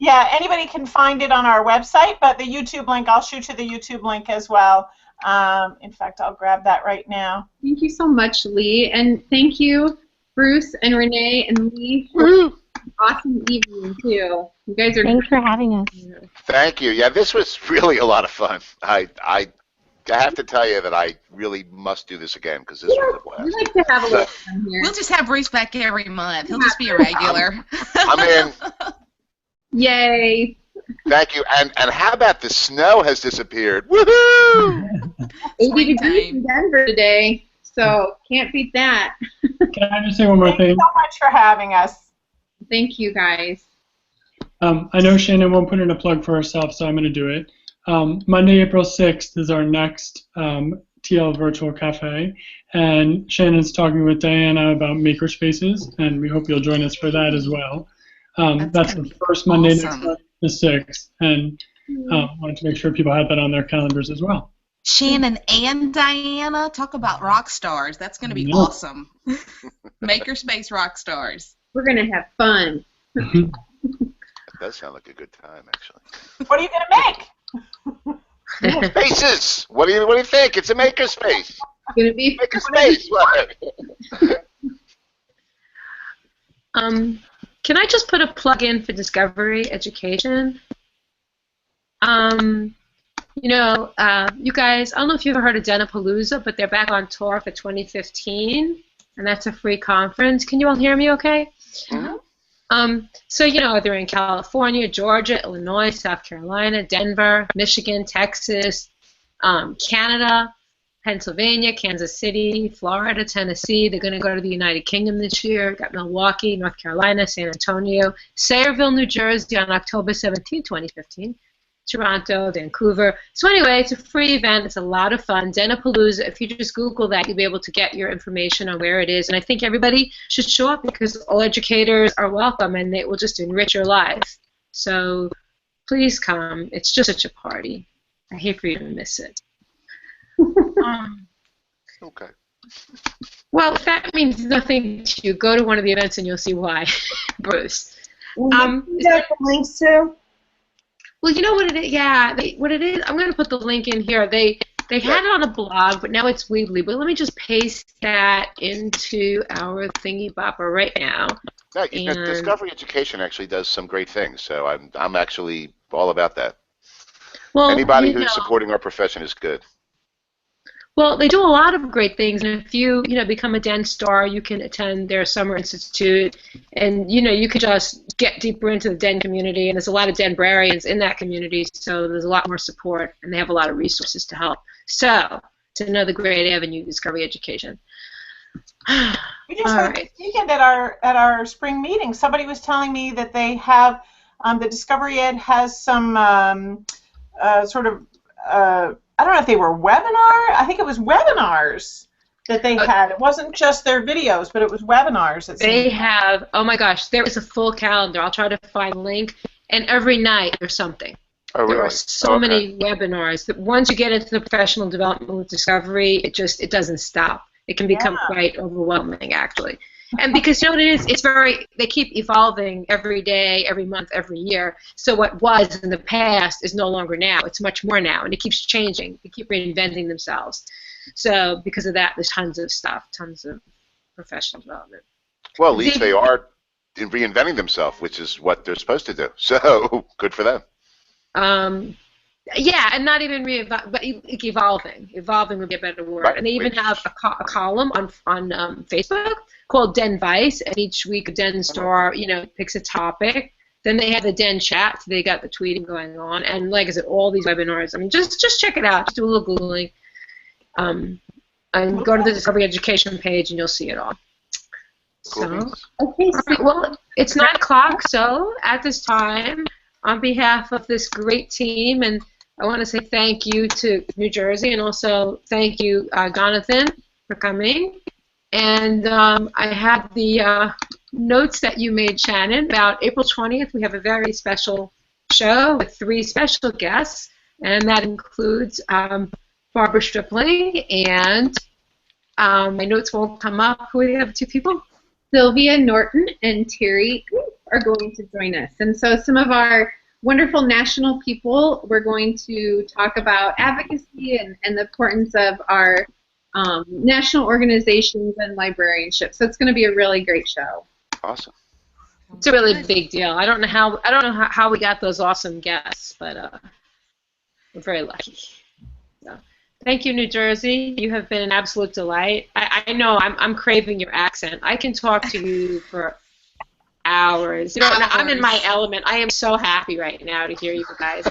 Speaker 4: Yeah, anybody can find it on our website, but the YouTube link, I'll shoot you the YouTube link as well. In fact, I'll grab that right now.
Speaker 2: Thank you so much, Lee, and thank you, Bruce and Renee and Lee, for an awesome evening too. You guys are
Speaker 7: Thanks for having us.
Speaker 3: Thank you. Yeah, this was really a lot of fun. I have to tell you that I really must do this again because this was a blast.
Speaker 2: We like to have a little fun here.
Speaker 8: We'll just have Bruce back every month. He'll just be a regular.
Speaker 3: I'm in.
Speaker 2: Yay!
Speaker 3: Thank you. And how about the snow has disappeared? Woohoo!
Speaker 2: 80 degrees in Denver today, so can't beat that.
Speaker 6: Can I just say one more
Speaker 4: Thank you
Speaker 6: thing?
Speaker 4: so much for having us.
Speaker 2: Thank you, guys.
Speaker 6: I know Shannon won't put in a plug for herself, so I'm going to do it. Monday, April 6th is our next TL Virtual Cafe, and Shannon's talking with Diana about makerspaces, and we hope you'll join us for that as well. That's the first Monday next month, the 6th, and wanted to make sure people had that on their calendars as well.
Speaker 8: Shannon and Diana, talk about rock stars. That's going to be awesome. Makerspace rock stars.
Speaker 2: We're going to have fun.
Speaker 3: That does sound like a good time, actually.
Speaker 4: What are you going to make?
Speaker 3: Spaces. What do you think? It's a makerspace.
Speaker 2: It's going to be
Speaker 3: Makerspace. What?
Speaker 1: Can I just put a plug in for Discovery Education? You guys, I don't know if you've ever heard of Denapalooza, but they're back on tour for 2015, and that's a free conference. Can you all hear me okay?
Speaker 3: Mm-hmm.
Speaker 1: So, they're in California, Georgia, Illinois, South Carolina, Denver, Michigan, Texas, Canada, Pennsylvania, Kansas City, Florida, Tennessee. They're going to go to the United Kingdom this year. Got Milwaukee, North Carolina, San Antonio, Sayreville, New Jersey on October 17, 2015. Toronto, Vancouver. So anyway, it's a free event. It's a lot of fun. Denapalooza, if you just Google that, you'll be able to get your information on where it is. And I think everybody should show up because all educators are welcome and it will just enrich your life. So please come. It's just such a party. I hate for you to miss it.
Speaker 3: Okay.
Speaker 1: Well, if that means nothing to you, go to one of the events and you'll see why, Bruce.
Speaker 5: Is that the links to?
Speaker 1: Well, you know what it is? Yeah, what it is, I'm going to put the link in here. They had it on a blog, but now it's Weebly. But let me just paste that into our thingy bopper right now.
Speaker 3: Yeah, Discovery Education actually does some great things, so I'm actually all about that.
Speaker 1: Well,
Speaker 3: anybody who's supporting our profession is good.
Speaker 1: Well, they do a lot of great things, and if you become a Den star, you can attend their summer institute, and you could just get deeper into the Den community, and there's a lot of Denbrarians in that community, so there's a lot more support, and they have a lot of resources to help. So, it's another great avenue, Discovery Education.
Speaker 4: We just heard this weekend at our spring meeting. Somebody was telling me that they have the Discovery Ed has some I don't know if they were I think it was webinars that they had. It wasn't just their videos, but it was webinars.
Speaker 1: They have, oh my gosh, there is a full calendar. I'll try to find a link. And every night there's something.
Speaker 3: Oh, really?
Speaker 1: There are so many webinars that once you get into the professional development with Discovery, it doesn't stop. It can become quite overwhelming, actually. And because you know what it is, they keep evolving every day, every month, every year. So what was in the past is no longer now. It's much more now, and it keeps changing. They keep reinventing themselves. So because of that, there's tons of stuff, tons of professional development.
Speaker 3: Well, at least they are reinventing themselves, which is what they're supposed to do. So good for them.
Speaker 1: Yeah, and not even but evolving. Evolving would be a better word. Right. And they even have a column on Facebook called Den Vice, and each week Den Store, picks a topic. Then they have the Den Chat, so they got the tweeting going on, and like I said, all these webinars. I mean, just check it out. Just do a little Googling, and go to the Discovery Education page, and you'll see it all.
Speaker 3: Cool.
Speaker 1: So, okay, well, it's 9 o'clock, so at this time, on behalf of this great team, and I want to say thank you to New Jersey, and also thank you, Jonathan, for coming. And I have the notes that you made, Shannon, about April 20th. We have a very special show with 3 special guests, and that includes Barbara Stripling, and my notes won't come up. Who are the other 2 people?
Speaker 2: Sylvia Norton and Terry are going to join us. And so some of our wonderful national people, we're going to talk about advocacy and the importance of our national organizations and librarianship. So it's going to be a really great show.
Speaker 3: Awesome.
Speaker 1: It's a really big deal. I don't know how we got those awesome guests, but we're very lucky. So, thank you, New Jersey. You have been an absolute delight. I know I'm craving your accent. I can talk to you for hours. I'm in my element. I am so happy right now to hear you guys.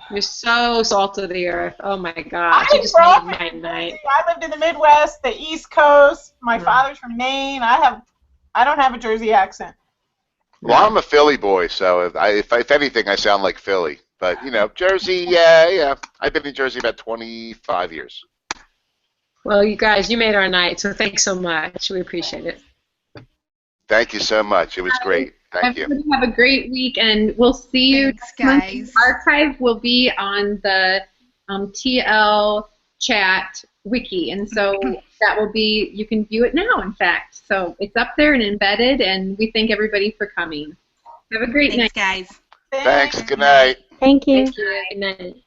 Speaker 1: You're so salt of the earth. Oh my gosh. You just made my night.
Speaker 4: I lived in the Midwest, the East Coast. My father's from Maine. I don't have a Jersey accent.
Speaker 3: Well, I'm a Philly boy, so if anything, I sound like Philly. But, Jersey, yeah. I've been in Jersey about 25 years.
Speaker 1: Well, you guys, you made our night, so thanks so much. We appreciate it.
Speaker 3: Thank you so much. It was great. Thank you.
Speaker 2: Everybody have a great week, and we'll see you
Speaker 8: next month. The
Speaker 2: archive will be on the TL chat wiki, and so that will be, you can view it now, in fact. So it's up there and embedded, and we thank everybody for coming. Have a great night.
Speaker 8: Thanks, guys.
Speaker 3: Thanks. Good night.
Speaker 7: Thank you.
Speaker 1: Thank you. Good night.